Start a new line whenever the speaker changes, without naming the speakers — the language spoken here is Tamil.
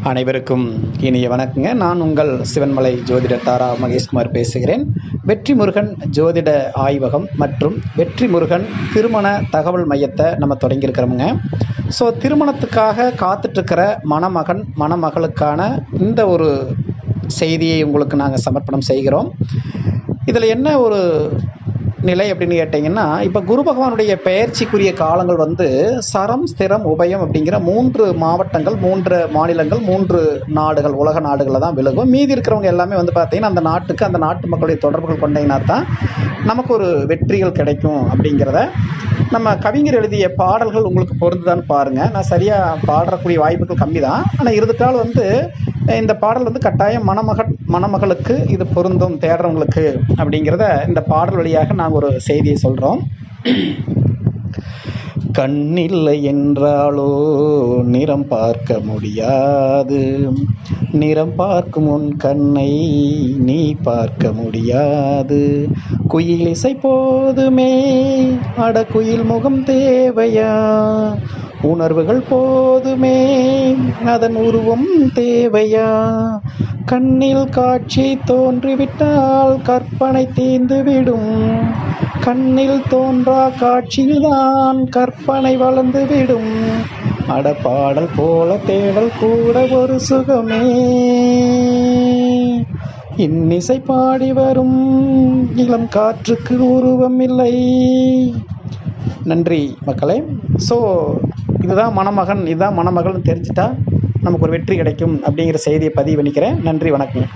அனைவருக்கும் இனிய வணக்கங்க. நான் உங்கள் சிவன்மலை ஜோதிடர் தாரா மகேஷ்குமார் பேசுகிறேன். வெற்றி முருகன் ஜோதிட ஆய்வகம் மற்றும் வெற்றி முருகன் திருமண தகவல் மையத்தை நம்ம தொடங்கியிருக்கிறோமுங்க. ஸோ திருமணத்துக்காக காத்துட்ருக்கிற மணமகன் மணமகளுக்கான இந்த ஒரு செய்தியை உங்களுக்கு நாங்கள் சமர்ப்பணம் செய்கிறோம். இதில் என்ன ஒரு நிலை அப்படின்னு கேட்டிங்கன்னா, இப்போ குரு பகவானுடைய பெயர்ச்சிக்குரிய காலங்கள் சரம், ஸ்திரம், உபயம் அப்படிங்கிற 3 மாவட்டங்கள், 3 மாநிலங்கள், 3 நாடுகள், உலக நாடுகளில் தான் விலகும். மீதி இருக்கிறவங்க எல்லாமே பார்த்திங்கன்னா அந்த நாட்டுக்கு, அந்த நாட்டு மக்களுடைய தொடர்புகள் கொண்டீங்கன்னா தான் நமக்கு ஒரு வெற்றிகள் கிடைக்கும் அப்படிங்கிறத நம்ம கவிஞர் எழுதிய பாடல்கள் உங்களுக்கு பொருந்துதான்னு பாருங்கள். நான் சரியாக பாடக்கூடிய வாய்ப்புகள் கம்மி தான். ஆனால் இருந்துட்டால் இந்த பாடல் கட்டாயம் மணமகளுக்கு இது பொருந்தும், தேடுறவங்களுக்கு அப்படிங்கிறத இந்த பாடல் வழியாக நாங்கள் ஒரு செய்தியை சொல்கிறோம். கண்ணில்லை என்றாலோ நிறம் பார்க்க முடியாது, நிறம் பார்க்கும் உன் கண்ணை நீ பார்க்க முடியாது. குயில் இசை போதுமே, அட குயில் முகம் தேவையா, உணர்வுகள் போதுமே, அதன் உருவம் தேவையா. கண்ணில் காட்சி தோன்றிவிட்டால் கற்பனை தீர்ந்துவிடும், கண்ணில் தோன்றா காட்சியில்தான் கற்பனை வளர்ந்துவிடும். அடப்பாடல் போல தேடல் கூட ஒரு சுகமே, இன்னிசை பாடி வரும் இளம் காற்றுக்கு உருவம் இல்லை. நன்றி மக்களே. ஸோ இதுதான் மணமகன், இதுதான் மணமகள்னு தெரிஞ்சிட்டா நமக்கு ஒரு வெற்றி கிடைக்கும் அப்படிங்கிற செய்தியை பதிவு பண்ணிக்கிறேன். நன்றி, வணக்கம்.